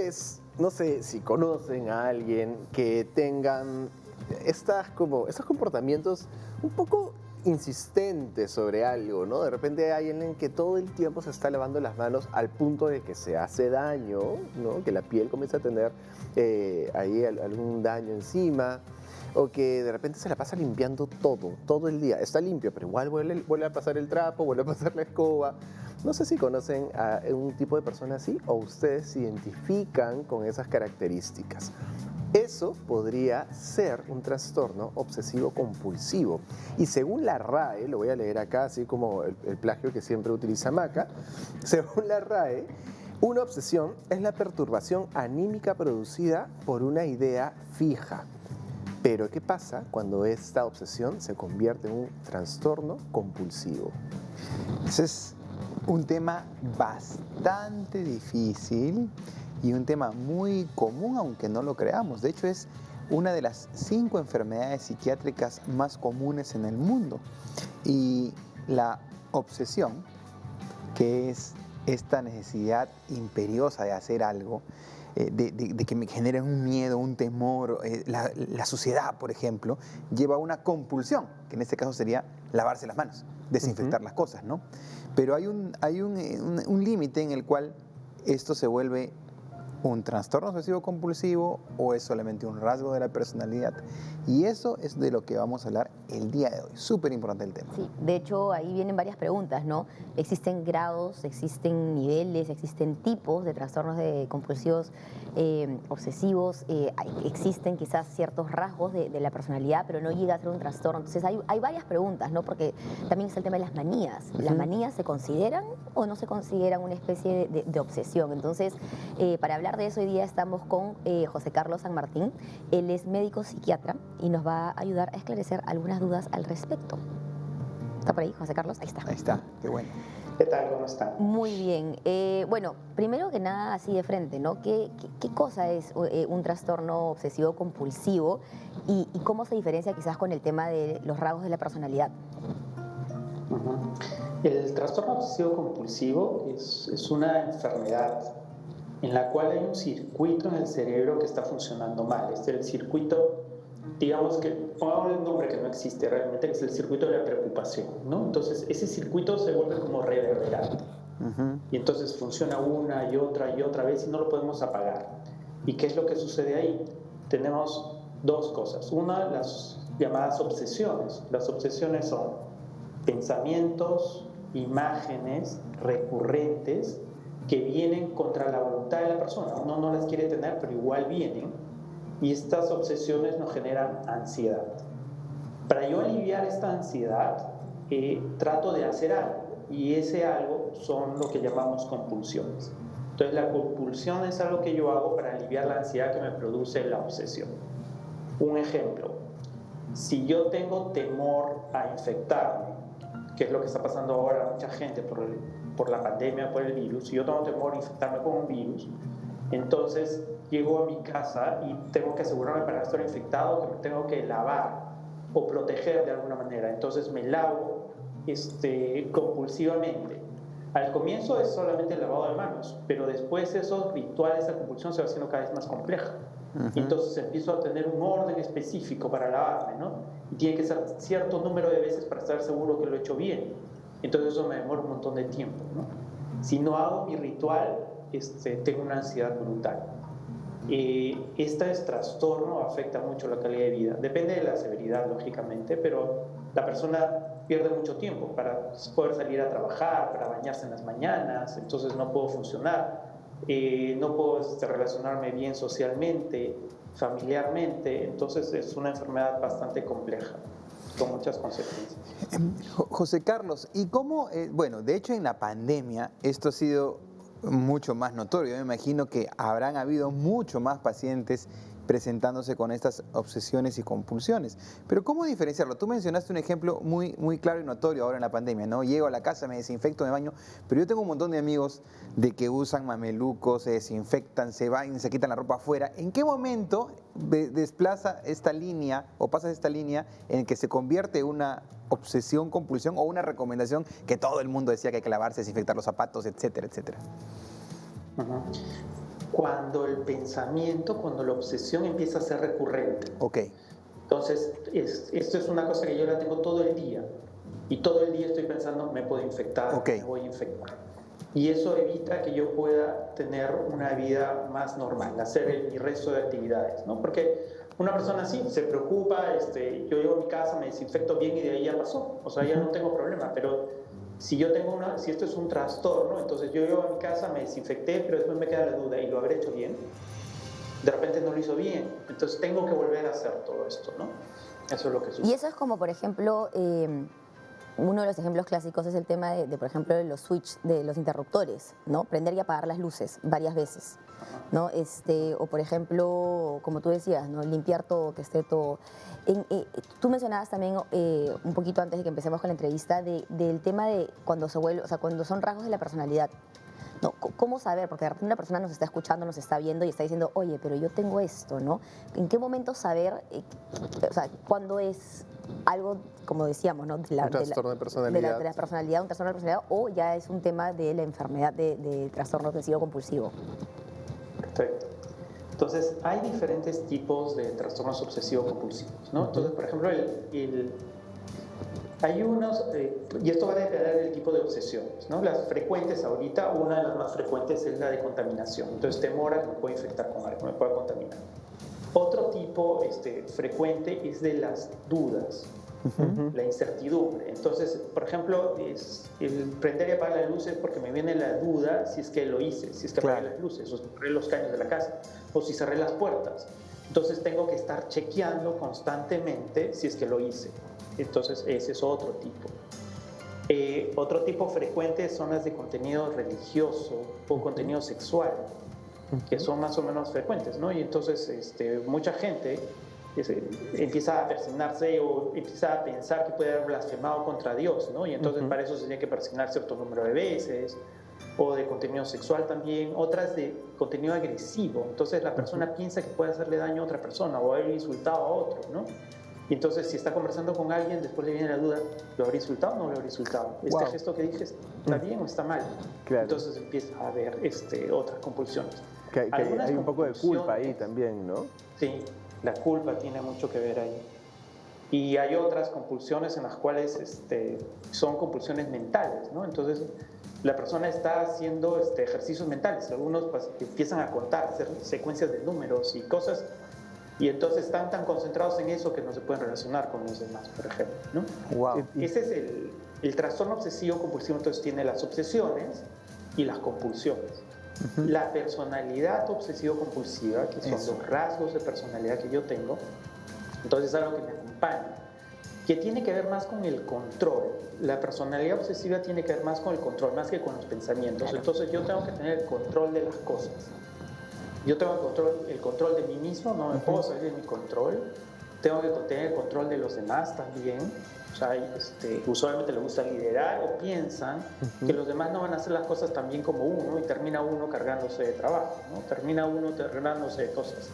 ustedes, no sé si conocen a alguien que tengan estos comportamientos un poco insistentes sobre algo, ¿no? De repente hay alguien que todo el tiempo se está lavando las manos al punto de que se hace daño, ¿no? Que la piel comienza a tener ahí algún daño encima, o que de repente se la pasa limpiando todo el día. Está limpio, pero igual vuelve a pasar el trapo, vuelve a pasar la escoba. No sé si conocen a un tipo de persona así o ustedes se identifican con esas características. Eso podría ser un trastorno obsesivo compulsivo. Y según la RAE, lo voy a leer acá, así como el plagio que siempre utiliza Maca, según la RAE, una obsesión es la perturbación anímica producida por una idea fija. Pero ¿qué pasa cuando esta obsesión se convierte en un trastorno compulsivo? Ese es un tema bastante difícil y un tema muy común, aunque no lo creamos. De hecho, es una de las 5 enfermedades psiquiátricas más comunes en el mundo. Y la obsesión, que es esta necesidad imperiosa de hacer algo, de que me genere un miedo, un temor, la suciedad, por ejemplo, lleva a una compulsión, que en este caso sería lavarse las manos, desinfectar las cosas, ¿no? Pero hay un límite en el cual esto se vuelve un trastorno obsesivo compulsivo o es solamente un rasgo de la personalidad. Y eso es de lo que vamos a hablar el día de hoy. Súper importante el tema. Sí, de hecho ahí vienen varias preguntas, ¿no? ¿Existen grados, existen niveles, existen tipos de trastornos compulsivos obsesivos? ¿Existen quizás ciertos rasgos de la personalidad, pero no llega a ser un trastorno? Entonces hay varias preguntas, ¿no? Porque también está el tema de las manías. ¿Las manías se consideran o no se consideran una especie de obsesión? Entonces, para hablar de eso, hoy día estamos con José Carlos San Martín. Él es médico psiquiatra y nos va a ayudar a esclarecer algunas dudas al respecto. ¿Está por ahí, José Carlos? Ahí está. Ahí está, qué bueno. ¿Qué tal? ¿Cómo están? Muy bien. Bueno, primero que nada, así de frente, ¿no? ¿Qué cosa es un trastorno obsesivo compulsivo y cómo se diferencia quizás con el tema de los rasgos de la personalidad? El trastorno obsesivo compulsivo es una enfermedad en la cual hay un circuito en el cerebro que está funcionando mal. Es el circuito, digamos que, pongamos un nombre que no existe realmente, que es el circuito de la preocupación, ¿no? Entonces, ese circuito se vuelve como reverberante. Y entonces funciona una y otra vez y no lo podemos apagar. ¿Y qué es lo que sucede ahí? Tenemos 2 cosas. Una, las llamadas obsesiones. Las obsesiones son pensamientos, imágenes recurrentes que vienen contra la voluntad de la persona. Uno no las quiere tener, pero igual vienen. Y estas obsesiones nos generan ansiedad. Para yo aliviar esta ansiedad, trato de hacer algo. Y ese algo son lo que llamamos compulsiones. Entonces, la compulsión es algo que yo hago para aliviar la ansiedad que me produce la obsesión. Un ejemplo. Si yo tengo temor a infectarme, que es lo que está pasando ahora a mucha gente por la pandemia, por el virus, si yo tengo temor a infectarme con un virus, entonces llego a mi casa y tengo que asegurarme para no estar infectado que me tengo que lavar o proteger de alguna manera. Entonces me lavo compulsivamente. Al comienzo es solamente el lavado de manos, pero después esos rituales, esa compulsión se va haciendo cada vez más compleja. Y entonces empiezo a tener un orden específico para lavarme, ¿no? Y tiene que ser cierto número de veces para estar seguro que lo he hecho bien. Entonces eso me demora un montón de tiempo, ¿no? Si no hago mi ritual, tengo una ansiedad brutal. Este trastorno afecta mucho la calidad de vida. Depende de la severidad, lógicamente, pero la persona pierde mucho tiempo para poder salir a trabajar, para bañarse en las mañanas, entonces no puedo funcionar. No puedo relacionarme bien socialmente, familiarmente, entonces es una enfermedad bastante compleja, con muchas consecuencias. José Carlos, ¿y cómo? Bueno, de hecho en la pandemia esto ha sido mucho más notorio. Yo me imagino que habrán habido mucho más pacientes presentándose con estas obsesiones y compulsiones. Pero ¿cómo diferenciarlo? Tú mencionaste un ejemplo muy claro y notorio ahora en la pandemia, ¿no? Llego a la casa, me desinfecto, me baño, pero yo tengo un montón de amigos de que usan mamelucos, se desinfectan, se bañan, se quitan la ropa afuera. ¿En qué momento desplaza esta línea o pasa esta línea en que se convierte en una obsesión, compulsión o una recomendación que todo el mundo decía que hay que lavarse, desinfectar los zapatos, etcétera, etcétera? cuando el pensamiento, cuando la obsesión empieza a ser recurrente. Ok. Entonces, esto es una cosa que yo la tengo todo el día. Y todo el día estoy pensando, me puedo infectar, Ok. me voy a infectar. Y eso evita que yo pueda tener una vida más normal, hacer mi resto de actividades, ¿no? Porque una persona así se preocupa, yo llego a mi casa, me desinfecto bien y de ahí ya pasó. O sea, ya no tengo problema. Pero si si esto es un trastorno, entonces yo llego a mi casa, me desinfecté, pero después me queda la duda, ¿y lo habré hecho bien? De repente no lo hizo bien. Entonces tengo que volver a hacer todo esto, ¿no? Eso es lo que sucede. Y eso es como, por ejemplo, uno de los ejemplos clásicos es el tema de, por ejemplo, de los switch, de los interruptores, ¿no? Prender y apagar las luces varias veces, ¿no? O, por ejemplo, como tú decías, ¿no? Limpiar todo, que esté todo. Tú mencionabas también un poquito antes de que empecemos con la entrevista del tema de cuando se vuelve, o sea, cuando son rasgos de la personalidad. No, ¿cómo saber? Porque de repente una persona nos está escuchando, nos está viendo y está diciendo, oye, pero yo tengo esto, ¿no? ¿En qué momento saber, o sea, cuándo es algo, como decíamos, ¿no? Un trastorno de personalidad. De la personalidad, un trastorno de personalidad, o ya es un tema de la enfermedad de trastorno obsesivo compulsivo? Perfecto. Entonces, hay diferentes tipos de trastornos obsesivos compulsivos, ¿no? Entonces, por ejemplo, hay unos, y esto va a depender del tipo de obsesiones, ¿no? Las frecuentes ahorita, una de las más frecuentes es la de contaminación. Entonces, temor a que me pueda infectar con algo, me pueda contaminar. Otro tipo frecuente es de las dudas, la incertidumbre. Entonces, por ejemplo, el prender y apagar las luces porque me viene la duda si es que lo hice, si es que apagué las luces, o si cerré los caños de la casa, o si cerré las puertas. Entonces, tengo que estar chequeando constantemente si es que lo hice. Entonces, ese es otro tipo. Otro tipo frecuente son las de contenido religioso o contenido sexual, que son más o menos frecuentes, ¿no? Y entonces mucha gente empieza a persignarse o empieza a pensar que puede haber blasfemado contra Dios, ¿no? Y entonces para eso se tiene que persignar cierto número de veces, o de contenido sexual también, otras de contenido agresivo. Entonces la persona piensa que puede hacerle daño a otra persona o haber insultado a otro, ¿no? Y entonces, si está conversando con alguien, después le viene la duda, ¿lo habré insultado o no lo habré insultado? ¿Este gesto que dije está bien o está mal? Claro. Entonces empieza a haber otras compulsiones. Que hay un poco de culpa ahí también, ¿no? Sí, la culpa tiene mucho que ver ahí. Y hay otras compulsiones en las cuales son compulsiones mentales, ¿no? Entonces, la persona está haciendo ejercicios mentales. Algunos pues, empiezan a contar, hacer secuencias de números y cosas. Y entonces están tan concentrados en eso que no se pueden relacionar con los demás, por ejemplo, ¿no? Wow. Ese es el trastorno obsesivo compulsivo. Entonces tiene las obsesiones y las compulsiones. La personalidad obsesivo compulsiva, que son los rasgos de personalidad que yo tengo, entonces es algo que me acompaña, que tiene que ver más con el control. La personalidad obsesiva tiene que ver más con el control, más que con los pensamientos. Claro. Entonces yo tengo que tener el control de las cosas. Yo tengo el control de mí mismo, no me puedo salir de mi control. Tengo que tener el control de los demás también. O sea, usualmente les gusta liderar o piensan que los demás no van a hacer las cosas tan bien como uno y termina uno cargándose de trabajo, ¿no? Termina uno cargándose de cosas.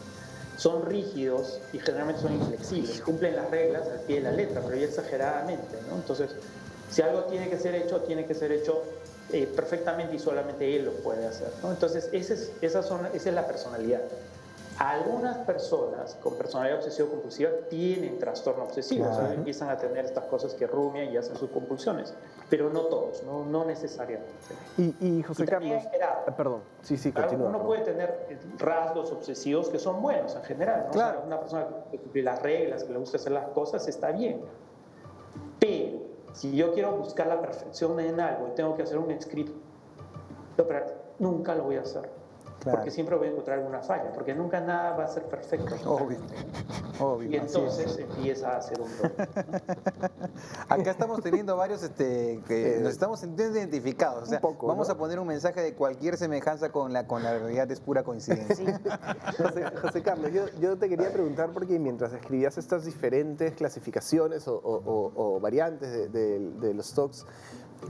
Son rígidos y generalmente son inflexibles. Cumplen las reglas al pie de la letra, pero ya exageradamente, ¿no? Entonces, si algo tiene que ser hecho perfectamente y solamente él lo puede hacer, ¿no? Entonces, esa es la personalidad. Algunas personas con personalidad obsesivo-compulsiva tienen trastorno obsesivo, claro. O sea, empiezan a tener estas cosas que rumian y hacen sus compulsiones, pero no todos, no necesariamente. Y José Carlos, perdón, sí, continúa. Uno puede tener rasgos obsesivos que son buenos en general, ¿no? Claro. O sea, una persona que cumple las reglas, que le gusta hacer las cosas, está bien. Pero si yo quiero buscar la perfección en algo y tengo que hacer un escrito, nunca lo voy a hacer. Claro. Porque siempre voy a encontrar alguna falla, porque nunca nada va a ser perfecto. Obvio. Y entonces empieza a ser un problema, ¿no? Acá estamos teniendo varios que nos estamos sintiendo identificados. O sea, vamos a poner un mensaje de cualquier semejanza con la realidad es pura coincidencia. Sí. José Carlos, yo te quería preguntar porque mientras escribías estas diferentes clasificaciones o variantes de los TOCs,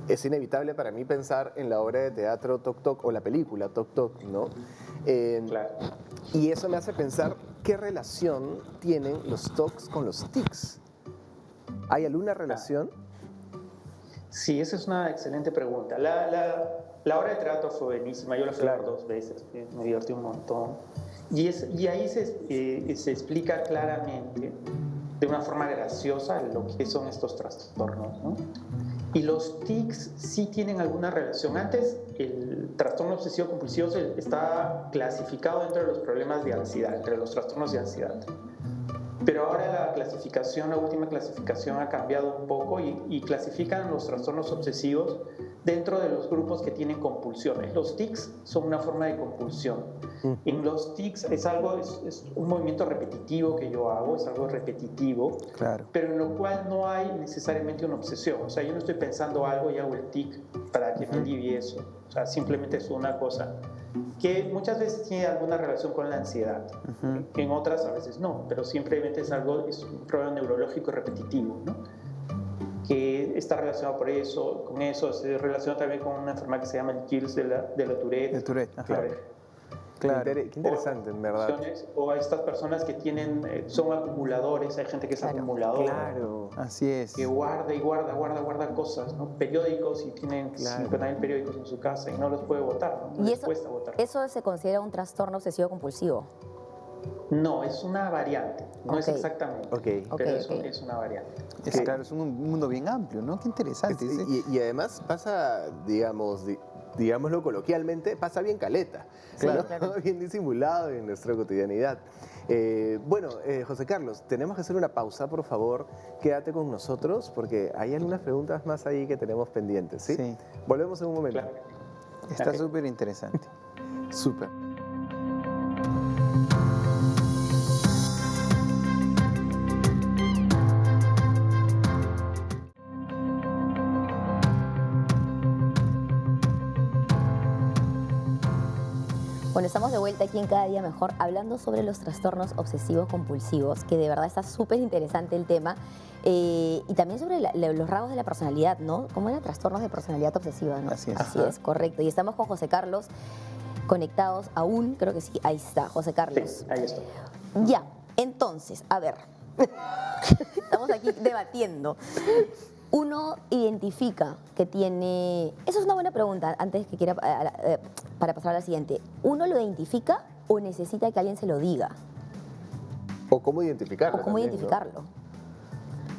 es inevitable para mí pensar en la obra de teatro Toc Toc o la película Toc Toc, ¿no? Claro. Y eso me hace pensar qué relación tienen los TOCs con los tics. ¿Hay alguna relación? Sí, esa es una excelente pregunta. La obra de teatro fue buenísima, yo la fui a ver 2 veces, me divertí un montón. Y ahí se explica claramente, de una forma graciosa, lo que son estos trastornos, ¿no? Y los tics sí tienen alguna relación. Antes, el trastorno obsesivo compulsivo está clasificado dentro de los problemas de ansiedad, entre los trastornos de ansiedad. Pero ahora la última clasificación ha cambiado un poco y clasifican los trastornos obsesivos dentro de los grupos que tienen compulsiones. Los tics son una forma de compulsión. En los tics es un movimiento repetitivo que yo hago, es algo repetitivo, Claro. pero en lo cual no hay necesariamente una obsesión. O sea, yo no estoy pensando algo y hago el tic para que me alivie eso. O sea, simplemente es una cosa que muchas veces tiene alguna relación con la ansiedad, en otras a veces no, pero simplemente es un problema neurológico repetitivo, ¿no? Que está relacionado con eso, se relaciona también con una enfermedad que se llama el Gilles de la Tourette. El Tourette, ajá. Claro. Qué interesante, en verdad. O a estas personas que son acumuladores, hay gente que es acumulador. Claro. Así es. Que guarda y guarda cosas, ¿no? Periódicos, y tienen 50.000 periódicos en su casa y no los puede botar, ¿no? ¿Y les cuesta botar. eso se considera un trastorno obsesivo compulsivo? No, es una variante, no es Ok. exactamente, Ok. pero Ok. es una variante. Claro, es un mundo bien amplio, ¿no? Qué interesante. Y además pasa, digámoslo coloquialmente, pasa bien caleta. Sí, ¿no? claro. Bien disimulado en nuestra cotidianidad. José Carlos, tenemos que hacer una pausa, por favor. Quédate con nosotros porque hay algunas preguntas más ahí que tenemos pendientes, ¿sí? Sí. Volvemos en un momento. Claro. Está súper interesante. Súper. Bueno, estamos de vuelta aquí en Cada Día Mejor hablando sobre los trastornos obsesivos compulsivos, que de verdad está súper interesante el tema, y también sobre los rasgos de la personalidad, ¿no? ¿Cómo eran trastornos de personalidad obsesiva, ¿no? Así es. Así es, correcto. Y estamos con José Carlos conectados aún, creo que sí, ahí está, José Carlos. Sí, ahí está. Ya, entonces, a ver, estamos aquí debatiendo. Uno identifica que tiene... Esa es una buena pregunta, antes que quiera, para pasar a la siguiente. ¿Uno lo identifica o necesita que alguien se lo diga? O cómo identificarlo. ¿O cómo también, ¿no? identificarlo?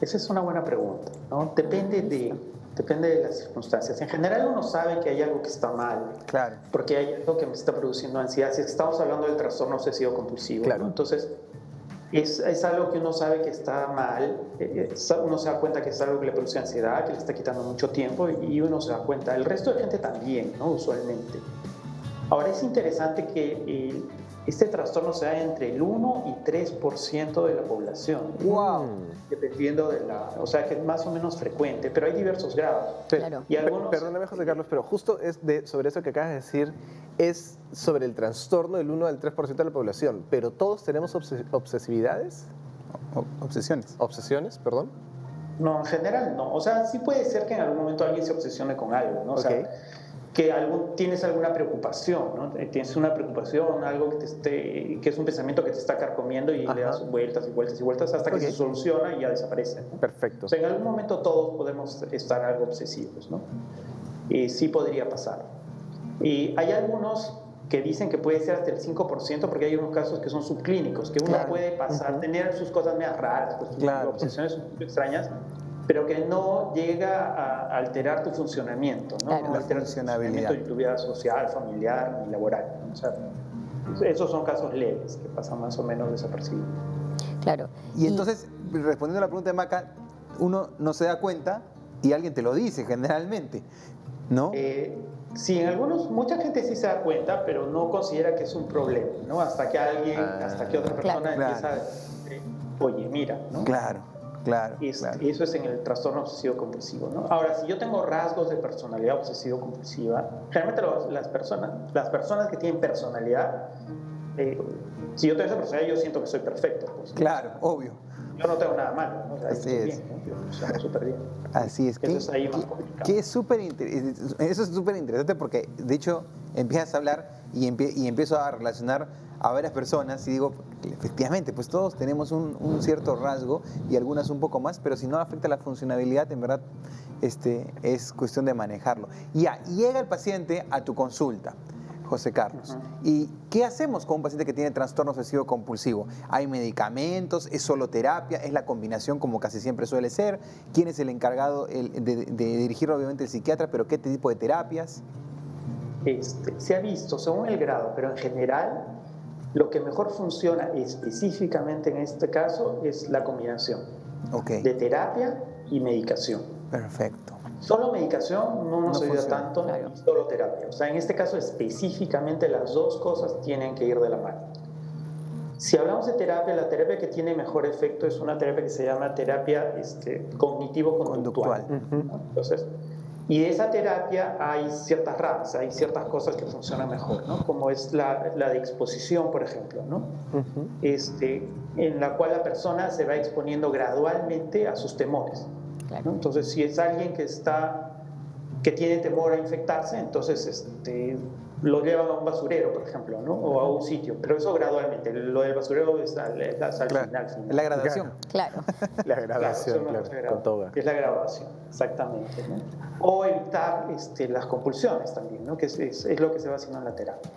Esa es una buena pregunta, ¿no? Depende de las circunstancias. En general uno sabe que hay algo que está mal, Claro. porque hay algo que me está produciendo ansiedad. Si estamos hablando del trastorno obsesivo compulsivo, Claro. ¿no? Entonces es algo que uno sabe que está mal, uno se da cuenta que es algo que le produce ansiedad, que le está quitando mucho tiempo, y uno se da cuenta. El resto de gente también, ¿no? Usualmente. Ahora es interesante que este trastorno se da entre el 1 y 3% de la población. ¡Wow! Dependiendo o sea, que es más o menos frecuente, pero hay diversos grados. Claro. Y algunos, Perdóname, José Carlos, pero justo sobre eso que acabas de decir, es sobre el trastorno del 1 al 3% de la población, pero todos tenemos obsesividades, Obsesiones. obsesiones, perdón. No, en general no. O sea, sí puede ser que en algún momento alguien se obsesione con algo, ¿no? O sea, que tienes alguna preocupación, ¿no? Tienes una preocupación, algo que es un pensamiento que te está carcomiendo y le das vueltas y vueltas y vueltas hasta que se soluciona y ya desaparece, ¿no? Perfecto. O sea, en algún momento todos podemos estar algo obsesivos, ¿no? Sí podría pasar. Y hay algunos que dicen que puede ser hasta el 5%, porque hay unos casos que son subclínicos, que uno puede pasar, tener sus cosas medio raras, pues, sus obsesiones un poco extrañas, pero que no llega a alterar tu funcionamiento, ¿no? Claro. No La altera tu funcionabilidad. funcionamiento de tu vida social, familiar y laboral, ¿no? O sea, esos son casos leves que pasan más o menos desapercibidos. Claro. Y entonces, respondiendo a la pregunta de Maca, uno no se da cuenta y alguien te lo dice generalmente, ¿no? Sí, mucha gente sí se da cuenta, pero no considera que es un problema, ¿no? Hasta que hasta que otra persona Claro. empieza a decir, oye, mira, ¿no? Claro. Y eso es en el trastorno obsesivo compulsivo, ¿no? Ahora, si yo tengo rasgos de personalidad obsesivo compulsiva, generalmente las personas que tienen personalidad, si yo tengo esa personalidad, yo siento que soy perfecto. Pues, ¿no? Claro, obvio. Yo no tengo nada malo, ¿no? O sea, yo Así estoy es. bien, ¿no? Yo funciono súper bien. Así es. Eso es ahí más complicado. Eso es súper interesante porque, de hecho, empiezas a hablar y empiezo a relacionar a varias personas y digo, efectivamente, pues todos tenemos un cierto rasgo y algunas un poco más, pero si no afecta la funcionabilidad, en verdad es cuestión de manejarlo. Ya, llega el paciente a tu consulta, José Carlos. ¿Y qué hacemos con un paciente que tiene trastorno obsesivo compulsivo? ¿Hay medicamentos? ¿Es solo terapia? ¿Es la combinación como casi siempre suele ser? ¿Quién es el encargado de dirigirlo? Obviamente el psiquiatra, pero ¿qué tipo de terapias? Se ha visto según el grado, pero en general lo que mejor funciona específicamente en este caso es la combinación de terapia y medicación. Perfecto. Solo medicación no nos ayuda funciona, tanto, claro. ni solo terapia. O sea, en este caso específicamente las dos cosas tienen que ir de la mano. Si hablamos de terapia, la terapia que tiene mejor efecto es una terapia que se llama terapia cognitivo-conductual. ¿No? Entonces, y de esa terapia hay ciertas ramas, hay ciertas cosas que funcionan mejor, ¿no? Como es la de exposición, por ejemplo, ¿no? En la cual la persona se va exponiendo gradualmente a sus temores. Claro. ¿No? Entonces, si es alguien que tiene temor a infectarse, entonces lo llevan a un basurero, por ejemplo, ¿no? O a un sitio, pero eso gradualmente. Lo del basurero es al final. La graduación. Claro. La graduación, con toga. Es la graduación, exactamente, ¿no? O evitar las compulsiones también, ¿no? Que es lo que se va haciendo en la terapia.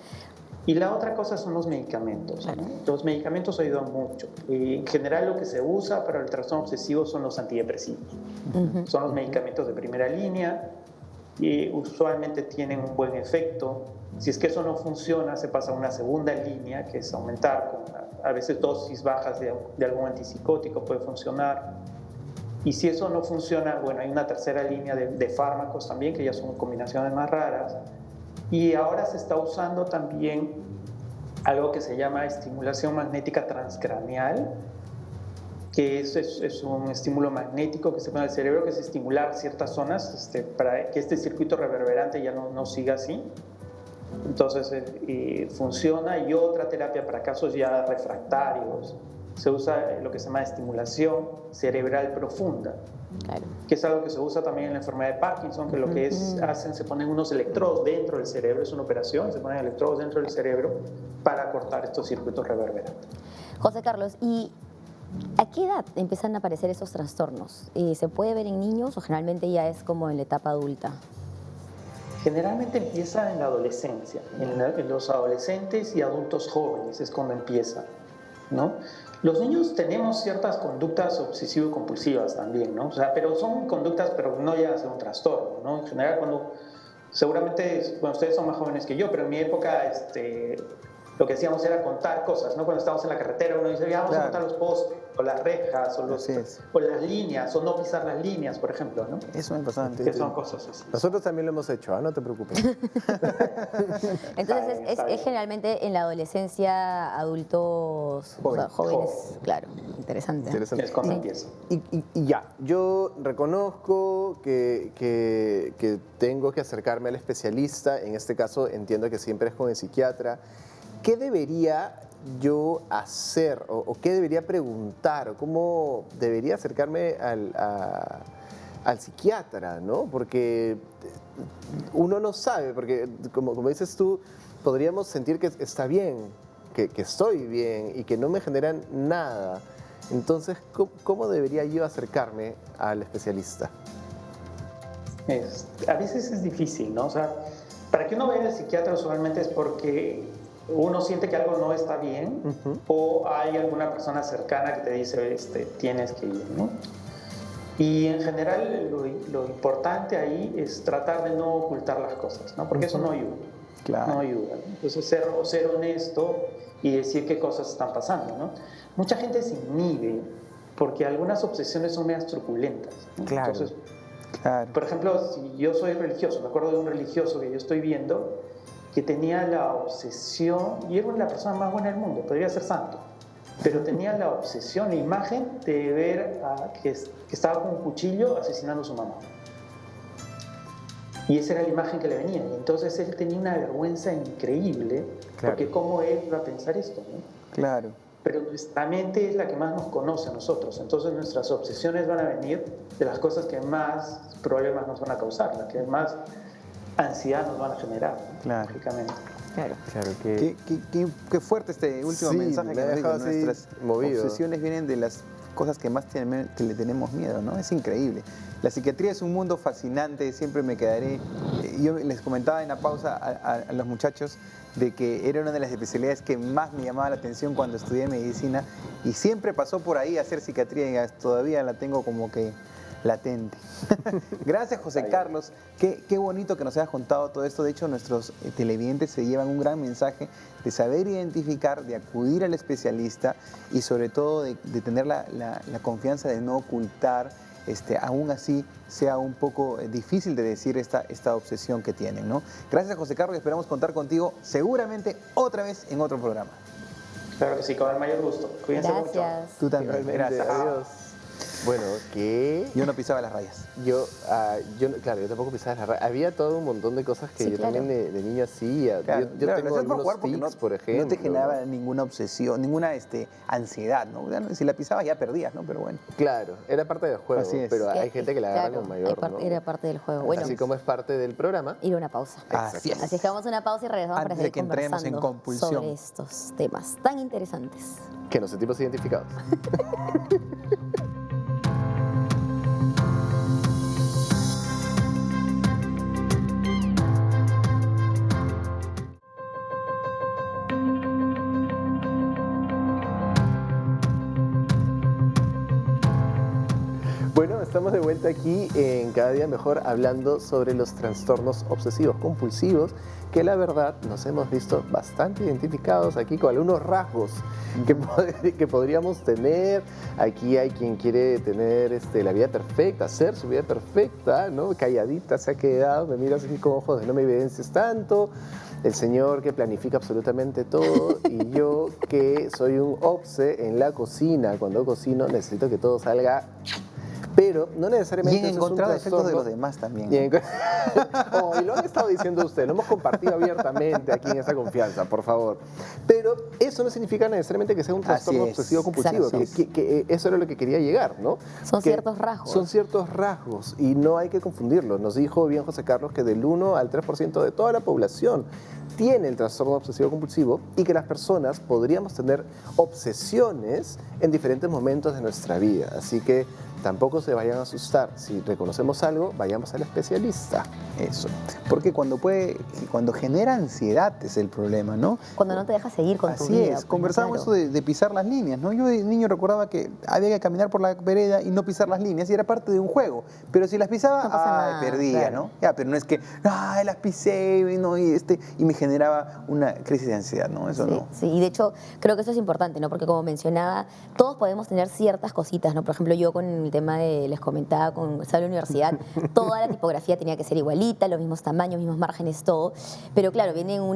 Y la otra cosa son los medicamentos, ¿no? Los medicamentos ayudan mucho. En general lo que se usa para el trastorno obsesivo son los antidepresivos. Son los medicamentos de primera línea y usualmente tienen un buen efecto. Si es que eso no funciona, se pasa a una segunda línea, que es aumentar con a veces dosis bajas de algún antipsicótico, puede funcionar. Y si eso no funciona, bueno, hay una tercera línea de fármacos también, que ya son combinaciones más raras. Y ahora se está usando también algo que se llama estimulación magnética transcraneal, que es un estímulo magnético que se pone al cerebro, que es estimular ciertas zonas para que este circuito reverberante ya no siga así. Entonces funciona. Y otra terapia para casos ya refractarios, se usa lo que se llama estimulación cerebral profunda. Claro. Que es algo que se usa también en la enfermedad de Parkinson, que lo que se ponen unos electrodos dentro del cerebro, es una operación, se ponen electrodos dentro del cerebro para cortar estos circuitos reverberantes. José Carlos, ¿y a qué edad empiezan a aparecer esos trastornos? ¿Se puede ver en niños o generalmente ya es como en la etapa adulta? Generalmente empieza en la adolescencia, en los adolescentes y adultos jóvenes es cuando empieza, ¿no? Los niños tenemos ciertas conductas obsesivo-compulsivas también, ¿no? O sea, pero son conductas, pero no llegan a ser un trastorno, ¿no? En general, seguramente, bueno, ustedes son más jóvenes que yo, pero en mi época, lo que hacíamos era contar cosas, ¿no? Cuando estábamos en la carretera, uno dice, ya vamos a contar los postes, o las rejas, o las líneas, o no pisar las líneas, por ejemplo, ¿no? Eso me pasaba antes. Que son cosas así. Nosotros también lo hemos hecho, no te preocupes. Entonces Está bien. es generalmente en la adolescencia, adultos, o sea, jóvenes. Joven. Claro, interesante. Es cuando empieza. Y ya, yo reconozco que tengo que acercarme al especialista, en este caso entiendo que siempre es con el psiquiatra. ¿Qué debería yo hacer o qué debería preguntar o cómo debería acercarme al psiquiatra, ¿no? Porque uno no sabe, porque como dices tú, podríamos sentir que está bien, que estoy bien y que no me generan nada. Entonces, ¿cómo debería yo acercarme al especialista? A veces es difícil, ¿no? O sea, para que uno vaya al psiquiatra usualmente es porque uno siente que algo no está bien o hay alguna persona cercana que te dice, tienes que ir, ¿no? Y en general lo importante ahí es tratar de no ocultar las cosas, ¿no? Porque eso no ayuda. Claro. No ayuda, ¿no? Entonces ser honesto y decir qué cosas están pasando, ¿no? Mucha gente se inhibe porque algunas obsesiones son medias truculentas, ¿no? Claro. Entonces, Claro. por ejemplo, si yo soy religioso, me acuerdo de un religioso que yo estoy viendo que tenía la obsesión, y era la persona más buena del mundo, podría ser santo, pero tenía la obsesión, la imagen de ver que estaba con un cuchillo asesinando a su mamá. Y esa era la imagen que le venía. Y entonces él tenía una vergüenza increíble, porque cómo él iba a pensar esto, ¿no? Claro. Pero nuestra mente es la que más nos conoce a nosotros, entonces nuestras obsesiones van a venir de las cosas que más problemas nos van a causar, las que más ansiedad nos van a generar, ¿no? Claro. Lógicamente. Claro. Claro que... Qué fuerte este último Sí, mensaje me que ha nos dice. dejado así Nuestras movido. obsesiones vienen de las cosas que más que le tenemos miedo, ¿no? Es increíble. La psiquiatría es un mundo fascinante, siempre me quedaré. Yo les comentaba en la pausa a los muchachos de que era una de las especialidades que más me llamaba la atención cuando estudié medicina y siempre pasó por ahí a hacer psiquiatría y todavía la tengo como que latente. Gracias, José Carlos. Qué bonito que nos hayas contado todo esto. De hecho, nuestros televidentes se llevan un gran mensaje de saber identificar, de acudir al especialista y sobre todo de tener la confianza de no ocultar, aún así sea un poco difícil de decir esta obsesión que tienen, ¿no? Gracias, José Carlos, y esperamos contar contigo seguramente otra vez en otro programa. Claro que sí, con el mayor gusto. Cuídense mucho. Gracias. Tú también. Igualmente, Gracias. adiós. Bueno, ¿qué? Yo no pisaba las rayas. Claro, yo tampoco pisaba las rayas. Había todo un montón de cosas que Sí, yo claro. también de niño hacía. Claro, yo claro, tengo lo hacías por algunos jugar porque tics, por ejemplo. no te generaba ninguna obsesión, ninguna ansiedad, ¿no? Si la pisabas ya perdías, ¿no? Pero bueno. Claro, era parte del juego, Así es. pero hay gente que la agarra Claro, con mayor, ¿no? Era parte del juego. Bueno, Así como es parte del programa. ir a una pausa. Así es. Así es que vamos a una pausa y regresamos Antes para de seguir que entremos en conversando compulsión. sobre estos temas tan interesantes. Que nos sentimos identificados. Bueno, estamos de vuelta aquí en Cada Día Mejor hablando sobre los trastornos obsesivos compulsivos, que la verdad nos hemos visto bastante identificados aquí con algunos rasgos que podríamos tener. Aquí hay quien quiere tener la vida perfecta, hacer su vida perfecta, ¿no? Calladita se ha quedado, me miras así con ojos de no me evidencies tanto. El señor que planifica absolutamente todo y yo que soy un obse en la cocina. Cuando cocino necesito que todo salga, pero no necesariamente. Y en eso es un encontrar defectos de trastorno. los demás también. Y lo han estado diciendo ustedes, lo hemos compartido abiertamente aquí en esa confianza, por favor. Pero eso no significa necesariamente que sea un trastorno Así es. obsesivo compulsivo, Exacto. que eso era lo que quería llegar, ¿no? Son Que ciertos rasgos. Son ciertos rasgos y no hay que confundirlos. Nos dijo bien José Carlos que del 1 al 3% de toda la población tiene el trastorno obsesivo compulsivo y que las personas podríamos tener obsesiones en diferentes momentos de nuestra vida. Así que tampoco se vayan a asustar. Si reconocemos algo, vayamos al especialista. Eso. Porque cuando genera ansiedad es el problema, ¿no? Cuando no te dejas seguir con tu Así vida. es, pues, conversábamos claro. eso de pisar las líneas, ¿no? Yo de niño recordaba que había que caminar por la vereda y no pisar las líneas y era parte de un juego, pero si las pisaba, No pasa nada, perdía, claro. ¿no? Ya, pero no es que, las pisé y me generaba una crisis de ansiedad, ¿no? Eso Sí, no. sí, y de hecho creo que eso es importante, ¿no? Porque como mencionaba, todos podemos tener ciertas cositas, ¿no? Por ejemplo, yo con el tema les comentaba, con a la universidad, toda la tipografía tenía que ser igualita, los mismos tamaños, mismos márgenes, todo. Pero claro, viene o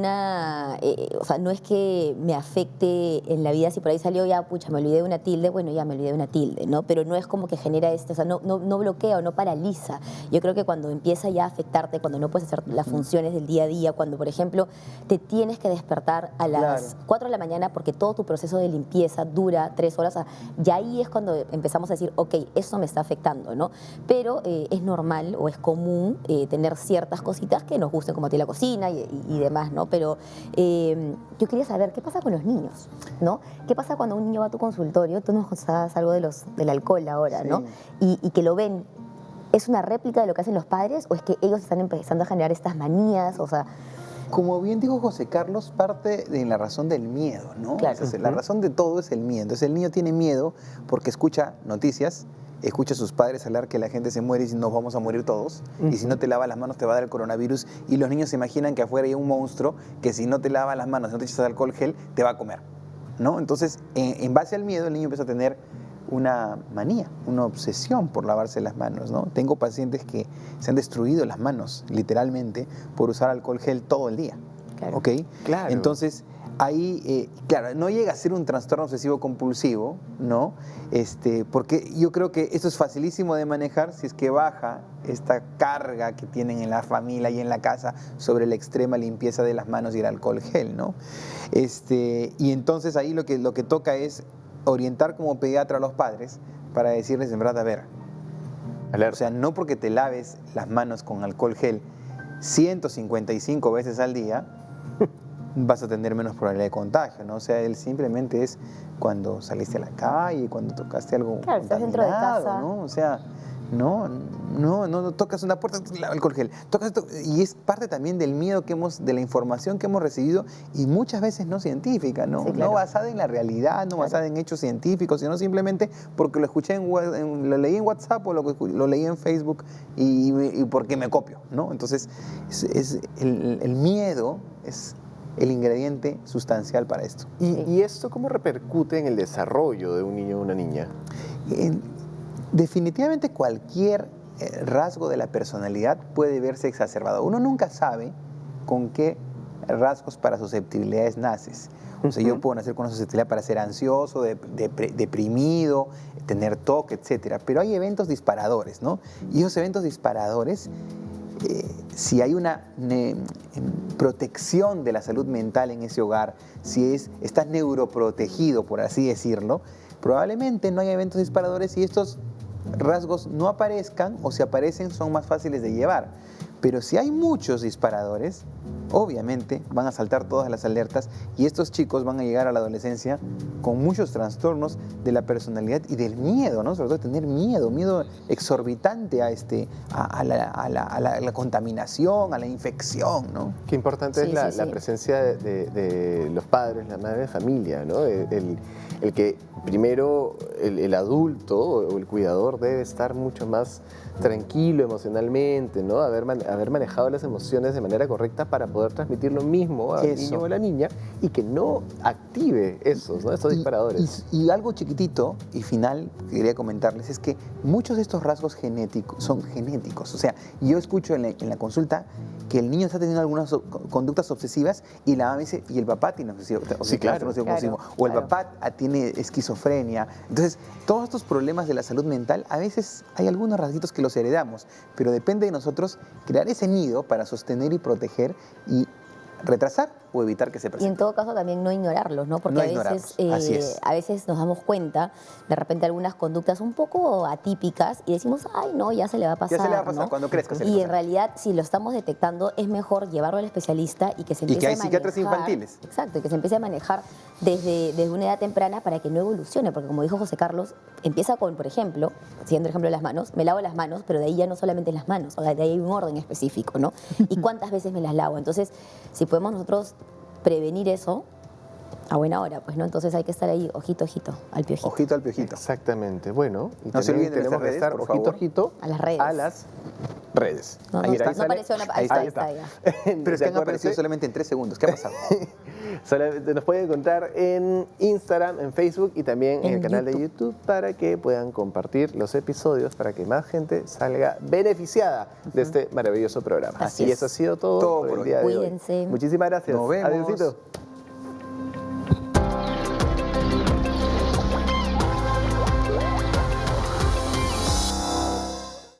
sea, no es que me afecte en la vida si por ahí salió ya, pucha, me olvidé de una tilde, bueno, ya me olvidé de una tilde, ¿no? Pero no es como que genera o sea, no bloquea o no paraliza. Yo creo que cuando empieza ya a afectarte, cuando no puedes hacer las funciones del día a día, cuando, por ejemplo, te tienes que despertar a las 4 de la mañana porque todo tu proceso de limpieza dura 3 horas, ya ahí es cuando empezamos a decir, ok, eso me está afectando, ¿no? Pero es normal o es común tener ciertas cositas que nos gusten, como a ti la cocina y demás, ¿no? Pero yo quería saber, ¿qué pasa con los niños, ¿no? ¿Qué pasa cuando un niño va a tu consultorio? Tú nos contabas algo del alcohol ahora, ¿no? Y que lo ven. ¿Es una réplica de lo que hacen los padres o es que ellos están empezando a generar estas manías? O sea, Como bien dijo José Carlos, parte de la razón del miedo, ¿no? Claro. Entonces, la razón de todo es el miedo. Entonces, el niño tiene miedo porque escucha noticias, escucha a sus padres hablar que la gente se muere y nos vamos a morir todos, y si no te lavas las manos te va a dar el coronavirus, y los niños se imaginan que afuera hay un monstruo que si no te lavas las manos, no te echas alcohol gel, te va a comer, ¿no? Entonces, en base al miedo, el niño empieza a tener una manía, una obsesión por lavarse las manos, ¿no? Tengo pacientes que se han destruido las manos, literalmente, por usar alcohol gel todo el día, Claro. ¿ok? Claro. Entonces, ahí, claro, no llega a ser un trastorno obsesivo compulsivo, ¿no? Porque yo creo que esto es facilísimo de manejar si es que baja esta carga que tienen en la familia y en la casa sobre la extrema limpieza de las manos y el alcohol gel, ¿no? Y entonces ahí lo que toca es orientar como pediatra a los padres para decirles en verdad, a ver, o sea, no porque te laves las manos con alcohol gel 155 veces al día, vas a tener menos probabilidad de contagio, ¿no? O sea, él simplemente es cuando saliste a la calle, cuando tocaste algo Claro, estás dentro de contaminado, casa. ¿no? O sea, no tocas una puerta, alcohol gel. Y es parte también del miedo de la información que hemos recibido y muchas veces no científica, ¿no? Sí, claro. No basada en la realidad, no basada en hechos científicos, sino simplemente porque lo escuché lo leí en WhatsApp o lo leí en Facebook y porque me copio, ¿no? Entonces, el miedo es el ingrediente sustancial para esto. ¿Y esto cómo repercute en el desarrollo de un niño o una niña? Definitivamente cualquier rasgo de la personalidad puede verse exacerbado. Uno nunca sabe con qué rasgos para susceptibilidades naces. O sea, yo puedo nacer con una susceptibilidad para ser ansioso, deprimido, tener TOC, etc. Pero hay eventos disparadores, ¿no? Y esos eventos disparadores, si hay una protección de la salud mental en ese hogar, si estás neuroprotegido, por así decirlo, probablemente no haya eventos disparadores y estos rasgos no aparezcan, o si aparecen son más fáciles de llevar. Pero si hay muchos disparadores, obviamente van a saltar todas las alertas y estos chicos van a llegar a la adolescencia con muchos trastornos de la personalidad y del miedo, ¿no? Sobre todo tener miedo exorbitante a la contaminación, a la infección, ¿no? Qué importante Sí, es sí, la sí. presencia de los padres, la madre de familia, ¿no? El que primero el adulto o el cuidador debe estar mucho más tranquilo emocionalmente, ¿no? Haber manejado las emociones de manera correcta para poder transmitir lo mismo al niño o a la niña y que no active esos, ¿no? Esos disparadores. Y algo chiquitito y final que quería comentarles es que muchos de estos rasgos genéticos son genéticos. O sea, yo escucho en la consulta que el niño está teniendo algunas conductas obsesivas y la mamá me dice, y el papá tiene Sí, claro. o el papá tiene esquizofrenia. Entonces, todos estos problemas de la salud mental, a veces hay algunos rasguitos que los heredamos, pero depende de nosotros crear ese nido para sostener y proteger y retrasar o evitar que se Y en presente. todo caso también no ignorarlos, ¿no? Porque No a ignorarlos, veces, así es. a veces nos damos cuenta de repente algunas conductas un poco atípicas y decimos, ay, no, ya se le va a pasar. Ya se le va a pasar, ¿no? cuando crezca se le Y en pasará. realidad, si lo estamos detectando, es mejor llevarlo al especialista y que se Y que empiece hay a manejar. psiquiatras infantiles. Exacto, y que se empiece a manejar desde una edad temprana para que no evolucione. Porque como dijo José Carlos, empieza con, por ejemplo, siguiendo el ejemplo de las manos, me lavo las manos, pero de ahí ya no solamente las manos, o sea, de ahí hay un orden específico, ¿no? Y cuántas veces me las lavo. Entonces, si podemos nosotros prevenir eso a buena hora, pues, ¿no? Entonces hay que estar ahí, ojito, ojito, al piojito. Ojito al piojito. Exactamente. Bueno, y No se también olviden de tenemos nuestras que estar redes, por ojito, favor. ojito A las redes. A las redes. No, Ahí no, está, no ahí sale. apareció ahí está, ya. Pero es que han ¿Te aparecido acuerdas? solamente en 3 segundos. ¿Qué ha pasado? Solamente nos pueden encontrar en Instagram, en Facebook y también en el canal de YouTube para que puedan compartir los episodios para que más gente salga beneficiada de este maravilloso programa. Así Y es. eso ha sido todo, Todo por por el hoy. día de hoy. Cuídense. Muchísimas gracias. Nos vemos. Adiósito.